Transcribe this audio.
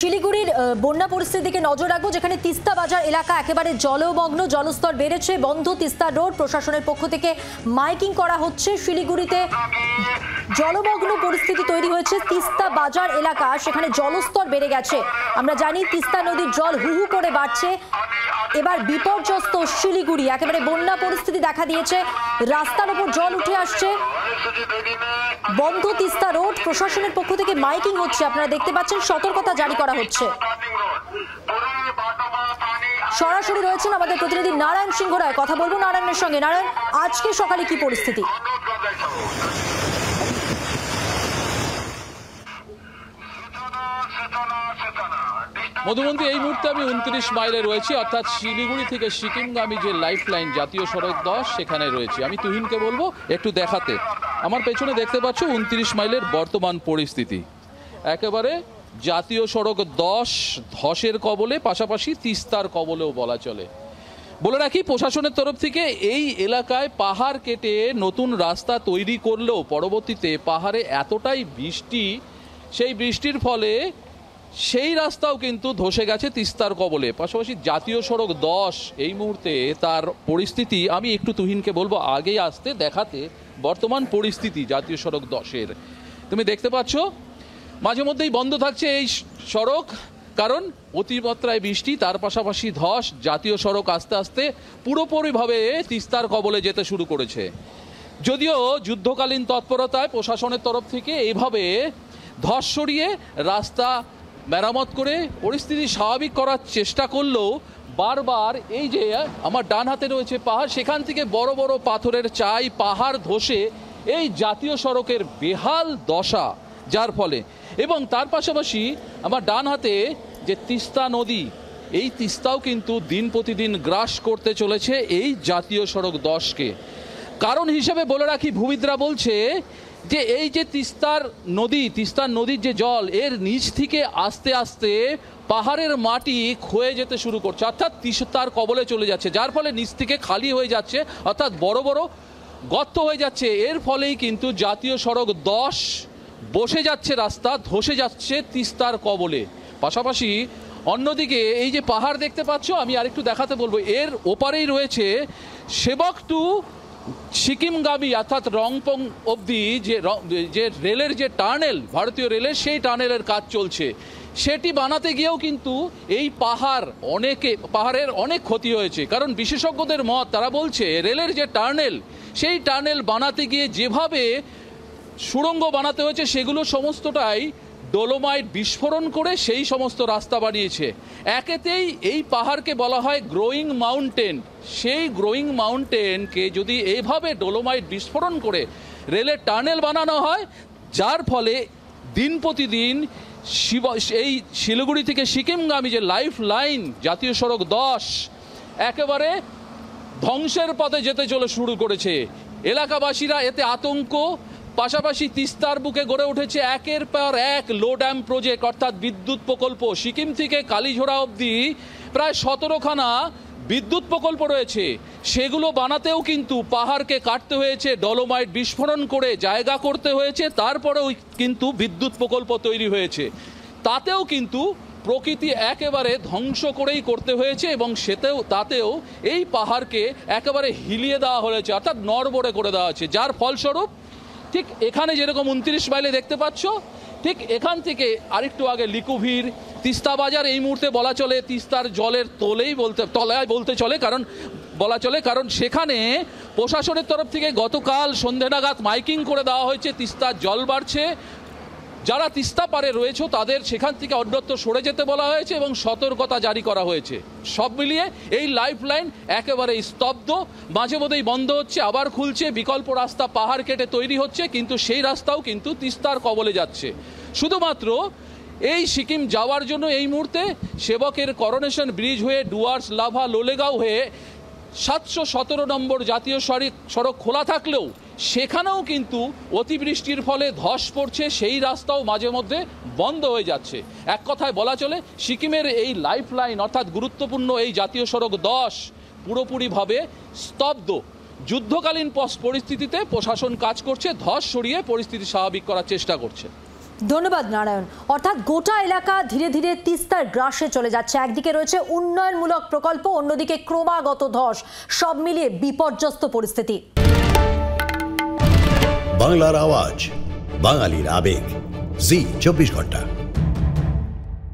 শিলিগুড়ির বন্যা পরিস্থিতির দিকে নজর রাখবো, যেখানে তিস্তা বাজার এলাকা একেবারে জলমগ্ন, জলস্তর বেড়েছে, বন্ধ তিস্তা রোড। প্রশাসনের পক্ষ থেকে মাইকিং করা হচ্ছে। শিলিগুড়িতে জলমগ্ন পরিস্থিতি তৈরি হয়েছে তিস্তা বাজার এলাকা, সেখানে জলস্তর বেড়ে গেছে। আমরা জানি তিস্তা নদীর জল হু হু করে বাড়ছে। এবার বিপর্যস্ত শিলিগুড়ি, একেবারে বন্যা পরিস্থিতি দেখা দিয়েছে, রাস্তার উপর জল উঠে আসছে, বন্ধ তিস্তা রোড। প্রশাসনের পক্ষ থেকে মাইকিং হচ্ছে, আপনারা দেখতে পাচ্ছেন, সতর্কতা জারি করা হচ্ছে। সরাসরি রয়েছেন আমাদের প্রতিনিধি নারায়ণ সিংহ রায়, কথা বলবো নারায়ণের সঙ্গে। নারায়ণ, আজকে সকালে কি পরিস্থিতি? মধুমন্তী, এই মুহূর্তে আমি 29 মাইলে রয়েছি, অর্থাৎ শিলিগুড়ি থেকে সিকিমগামী যে লাইফ লাইন জাতীয় সড়ক 10 সেখানে রয়েছি। আমি তুহিনকে বলবো একটু দেখাতে। আমার পেছনে দেখতে পাচ্ছ 29 মাইলের বর্তমান পরিস্থিতি। একেবারে জাতীয় সড়ক 10 ধসের কবলে, পাশাপাশি তিস্তার কবলেও বলা চলে। বলে রাখি, প্রশাসনের তরফ থেকে এই এলাকায় পাহাড় কেটে নতুন রাস্তা তৈরি করলেও পরবর্তীতে পাহাড়ে এতটাই বৃষ্টি, সেই বৃষ্টির ফলে সেই রাস্তাও কিন্তু ধসে গেছে তিস্তার কবলে। পাশাপাশি জাতীয় সড়ক 10 এই মুহূর্তে তার পরিস্থিতি আমি একটু তুহিনকে বলবো আগেই আসতে দেখাতে। বর্তমান পরিস্থিতি জাতীয় সড়ক 10-এর তুমি দেখতে পাচ্ছ, মাঝে মধ্যেই বন্ধ থাকছে এই সড়ক, কারণ অতিমাত্রায় বৃষ্টি, তার পাশাপাশি ধস। জাতীয় সড়ক আস্তে আস্তে পুরোপুরিভাবে তিস্তার কবলে যেতে শুরু করেছে। যদিও যুদ্ধকালীন তৎপরতায় প্রশাসনের তরফ থেকে এইভাবে ধস সরিয়ে রাস্তা মেরামত করে পরিস্থিতি স্বাভাবিক করার চেষ্টা করলেও বারবার এই যে আমার ডান হাতে রয়েছে পাহাড়, সেখান থেকে বড় বড় পাথরের চাই পাহাড় ধসে এই জাতীয় সড়কের বেহাল দশা, যার ফলে এবং তার পাশাপাশি আমার ডান হাতে যে তিস্তা নদী, এই তিস্তাও কিন্তু দিন প্রতিদিন গ্রাস করতে চলেছে এই জাতীয় সড়ক 10-কে। কারণ হিসেবে বলে রাখি, ভূমিদরা বলছে যে এই যে তিস্তার নদীর যে জল, এর নিচ থেকে আস্তে আস্তে পাহাড়ের মাটি ক্ষয়ে যেতে শুরু করছে, অর্থাৎ তিস্তার কবলে চলে যাচ্ছে, যার ফলে নিচ থেকে খালি হয়ে যাচ্ছে, অর্থাৎ বড় বড় গর্ত হয়ে যাচ্ছে। এর ফলেই কিন্তু জাতীয় সড়ক 10 বসে যাচ্ছে, রাস্তা ধসে যাচ্ছে তিস্তার কবলে। পাশাপাশি অন্যদিকে এই যে পাহাড় দেখতে পাচ্ছ, আমি আরেকটু দেখাতে বলবো, এর ওপারেই রয়েছে সেবক টু সিকিমগামী, অর্থাৎ রংপং অবধি যে রেলের যে টানেল, ভারতীয় রেলের সেই টানেলের কাজ চলছে। সেটি বানাতে গিয়েও কিন্তু এই পাহাড়ের অনেক ক্ষতি হয়েছে। কারণ বিশেষজ্ঞদের মত, তারা বলছে রেলের যে টানেল, সেই টানেল বানাতে গিয়ে যেভাবে সুড়ঙ্গ বানাতে হয়েছে, সেগুলো সমস্তটাই ডোলোমাইট বিস্ফোরণ করে সেই সমস্ত রাস্তা বানিয়েছে। একেতেই এই পাহাড়কে বলা হয় গ্রোয়িং মাউন্টেন। সেই গ্রোয়িং মাউন্টেনকে যদি এইভাবে ডোলোমাইট বিস্ফোরণ করে রেলের টানেল বানানো হয়, যার ফলে দিন প্রতিদিন এই শিলিগুড়ি থেকে সিকিমগামী যে লাইফ লাইন জাতীয় সড়ক 10 একেবারে ধ্বংসের পথে যেতে শুরু করেছে। এলাকাবাসীরা এতে আতঙ্ক। পাশাপাশি তিস্তার বুকে গড়ে উঠেছে একের পর এক লো ড্যাম প্রজেক্ট, অর্থাৎ বিদ্যুৎ প্রকল্প। সিকিম থেকে কালীঝোড়া অবধি প্রায় 17খানা বিদ্যুৎ প্রকল্প রয়েছে। সেগুলো বানাতেও কিন্তু পাহাড়কে কাটতে হয়েছে, ডলোমাইট বিস্ফোরণ করে জায়গা করতে হয়েছে, তারপরেও কিন্তু বিদ্যুৎ প্রকল্প তৈরি হয়েছে। তাতেও কিন্তু প্রকৃতি একেবারে ধ্বংস করেই করতে হয়েছে, এবং তাতেও এই পাহাড়কে একেবারে হিলিয়ে দেওয়া হয়েছে, অর্থাৎ নড়বড়ে করে দেওয়া হয়েছে। যার ফলস্বরূপ ঠিক এখানে যেরকম 29 মাইলে দেখতে পাচ্ছ, ঠিক এখান থেকে আরেকটু আগে লিকুভির, তিস্তা বাজার এই মুহূর্তে বলা চলে তিস্তার জলের তলায় বলতে চলে, কারণ সেখানে প্রশাসনের তরফ থেকে গতকাল সন্ধ্যে নাগাদ মাইকিং করে দেওয়া হয়েছে তিস্তার জল বাড়ছে, যারা তিস্তা পারে রয়েছে তাদের সেখান থেকে অন্যত্র সরে যেতে বলা হয়েছে এবং সতর্কতা জারি করা হয়েছে। সব মিলিয়ে এই লাইফ লাইন একেবারে স্তব্ধ, মাঝে মধ্যেই বন্ধ হচ্ছে, আবার খুলছে, বিকল্প রাস্তা পাহাড় কেটে তৈরি হচ্ছে, কিন্তু সেই রাস্তাও কিন্তু তিস্তার কবলে যাচ্ছে। শুধুমাত্র এই সিকিম যাওয়ার জন্য এই মুহূর্তে সেবকের করোনেশন ব্রিজ হয়ে ডুয়ার্স, লাভা, লোলেগাঁও হয়ে 717 নম্বর জাতীয় সড়ক খোলা থাকলেও সেখানেও কিন্তু অতিবৃষ্টির ফলে ধস পড়ছে, সেই রাস্তাও মাঝে মধ্যে বন্ধ হয়ে যাচ্ছে। এক কথায় বলা চলে, সিকিমের এই লাইফ লাইন, অর্থাৎ গুরুত্বপূর্ণ এই জাতীয় সড়ক 10 পুরোপুরিভাবে স্তব্ধ। যুদ্ধকালীন পরিস্থিতিতে প্রশাসন কাজ করছে, ধস সরিয়ে পরিস্থিতি স্বাভাবিক করার চেষ্টা করছে। ধন্যবাদ নারায়ণ। অর্থাৎ গোটা এলাকা ধীরে ধীরে তিস্তার গ্রাসে চলে যাচ্ছে। একদিকে রয়েছে উন্নয়নমূলক প্রকল্প, অন্যদিকে ক্রমাগত ধস, সব মিলিয়ে বিপর্যস্ত পরিস্থিতি। বাংলার আওয়াজ, বাঙালির আবেগ, জি 24 ঘন্টা।